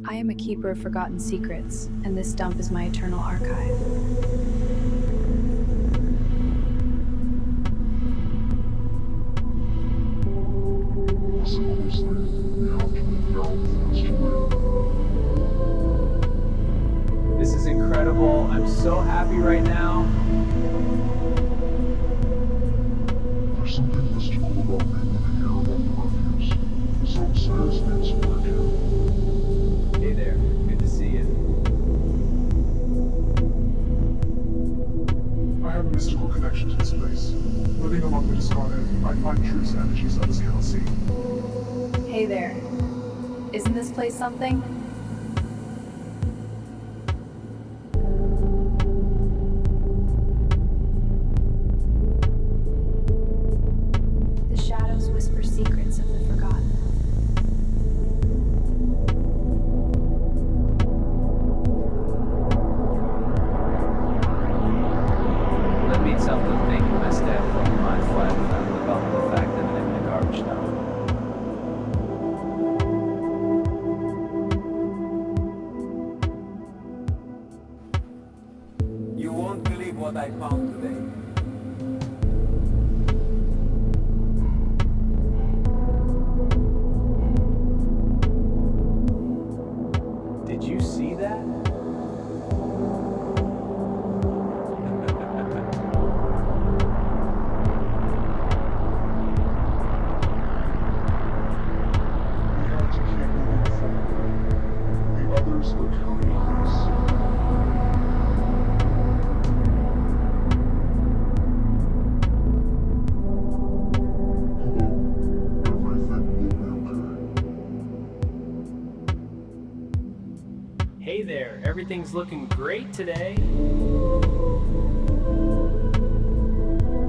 I am a keeper of forgotten secrets, and this dump is my eternal archive. This is incredible. I'm so happy right now. There's something mystical about me living here among the refuse. Some say it's needs some work here. Hey there, good to see you. I have a mystical connection to this place. Living among the discarded, I find truths and energies others cannot see. Hey there. Isn't this place something? The shadows whisper secrets of the forgotten. Let me tell the thing my step from my flat found about the fact that I'm in a garbage dump. You won't believe what I found today. Did you see that? We have to keep moving forward. The others are counting on us. Hello. Everything will be okay. Hey there, everything's looking great today.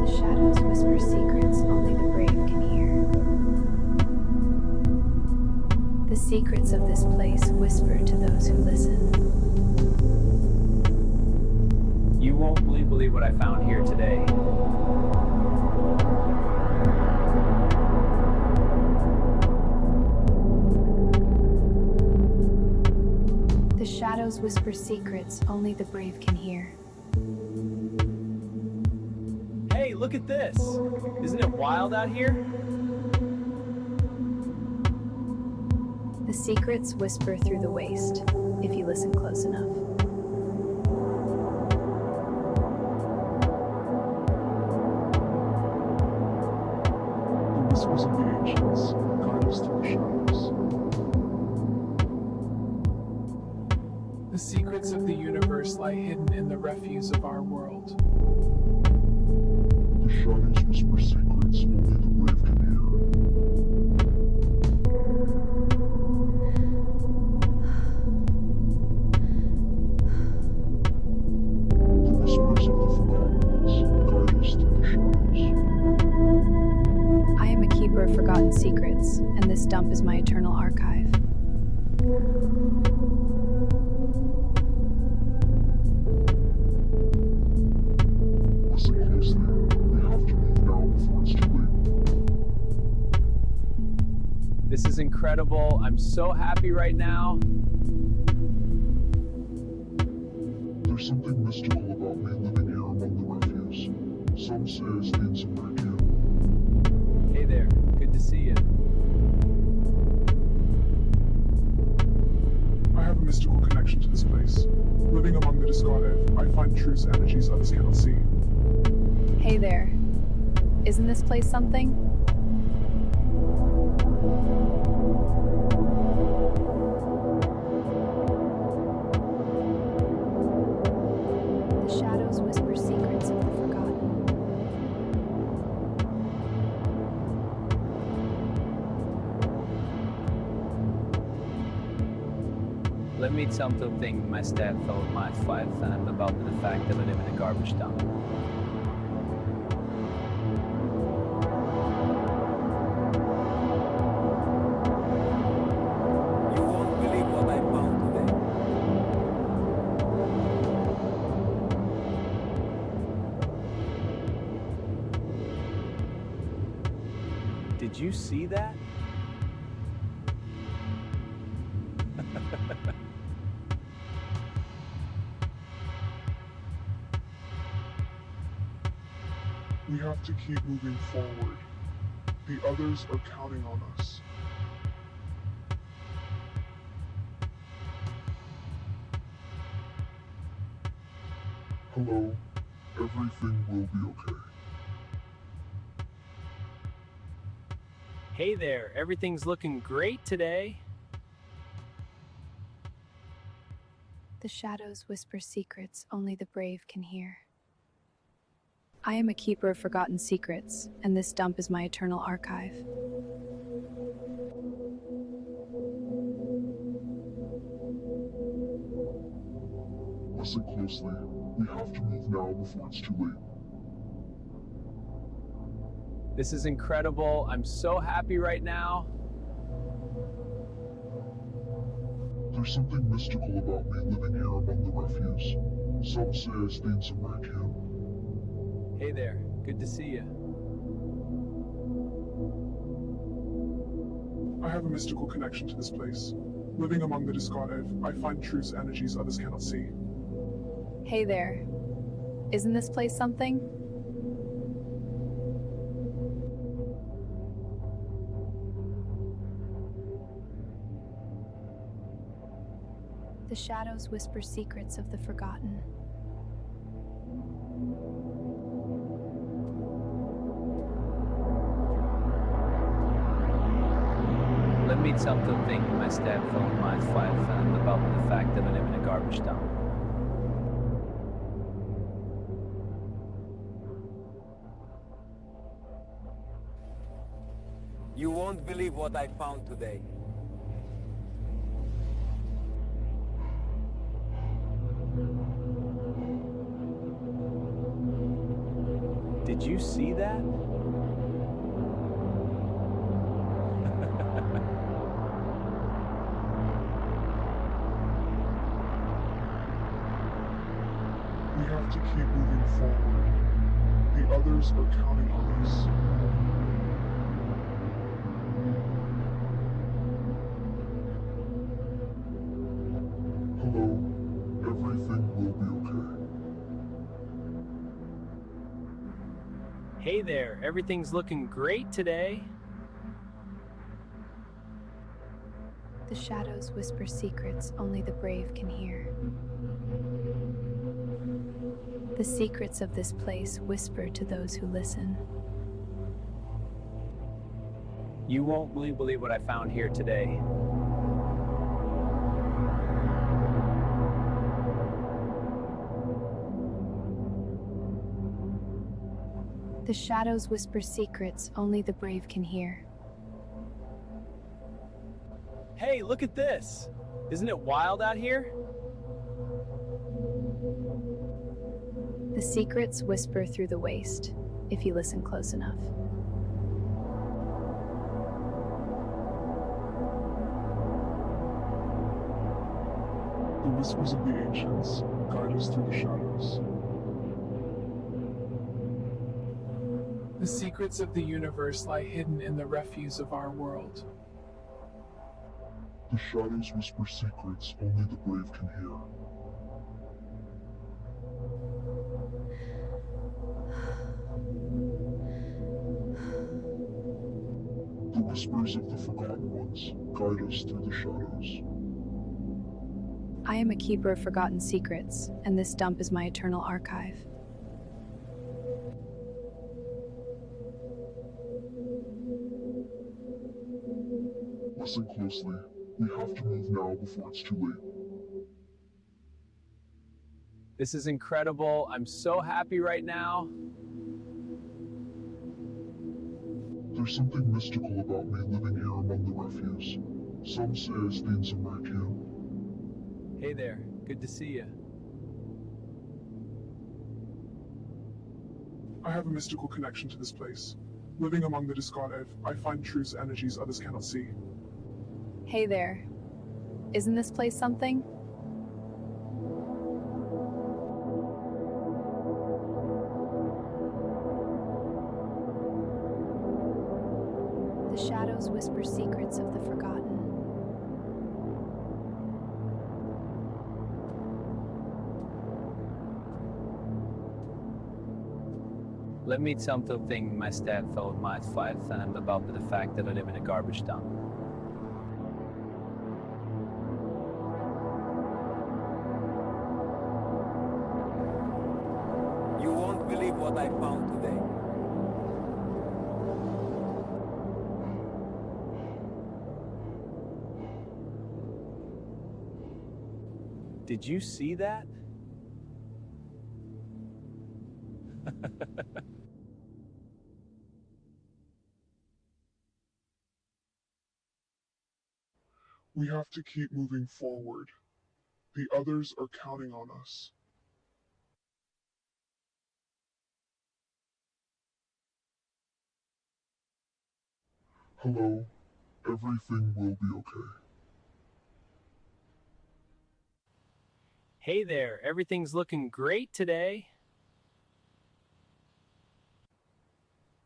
The shadows whisper secrets only the brave can hear. The secrets of this place whisper to those who listen. You won't believe what I found here today. The shadows whisper secrets only the brave can hear. Hey, look at this. Isn't it wild out here? The secrets whisper through the waste, if you listen close enough. The whispers of the ancients guide us through the shadows. The secrets of the universe lie hidden in the refuse of our world. The shadows whisper secrets only the brave can hear. The whispers of the forgotten ones guide us through the shadows. I am a keeper of forgotten secrets, and this dump is my eternal archive. Listen closely. We have to move now before it's too late. This is incredible. I'm so happy right now. There's something mystical about me living here among the refuse. Some say it's needs some work here. Hey there, good to see you. I have a mystical connection to this place. Living among the discarded, I find truths and energies others cannot see. Hey there. Isn't this place something? The shadows whisper secrets of the forgotten. Let me tell something my step felt my flat fan about the fact that I live in a garbage dump. You won't believe what I found today. Did you see that? We have to keep moving forward. The others are counting on us. Hello, everything will be okay. Hey there, everything's looking great today. The shadows whisper secrets only the brave can hear. I am a keeper of forgotten secrets, and this dump is my eternal archive. Listen closely. We have to move now before it's too late. This is incredible. I'm so happy right now. There's something mystical about me living here among the refuse. Some say I stained some raccoon. Hey there, good to see you. I have a mystical connection to this place. Living among the discarded, I find truths, energies others cannot see. Hey there. Isn't this place something? The shadows whisper secrets of the forgotten. Let me tell something my step phone my 5 and about the fact that I live in a garbage dump. You won't believe what I found today. Did you see that? We have to keep moving forward. The others are counting on us. Hello, everything will be okay. Hey there, everything's looking great today. The shadows whisper secrets only the brave can hear. The secrets of this place whisper to those who listen. You won't believe what I found here today. The shadows whisper secrets only the brave can hear. Hey, look at this! Isn't it wild out here? The secrets whisper through the waste, if you listen close enough. The whispers of the ancients guide us through the shadows. The secrets of the universe lie hidden in the refuse of our world. The shadows whisper secrets only the brave can hear. The whispers of the forgotten ones guide us through the shadows. I am a keeper of forgotten secrets, and this dump is my eternal archive. Listen closely. We have to move now before it's too late. This is incredible. I'm so happy right now. There's something mystical about me living here among the refuse. Some say I stained some raccoon. Hey there, good to see you. I have a mystical connection to this place. Living among the discarded, I find truths, energies others cannot see. Hey there. Isn't this place something? The shadows whisper secrets of the forgotten. Let me tell something my dad told my wife about the fact that I live in a garbage dump. You won't believe what I found today. Did you see that? We have to keep moving forward. The others are counting on us. Hello. Everything will be okay. Hey there, everything's looking great today.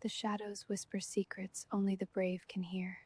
The shadows whisper secrets only the brave can hear.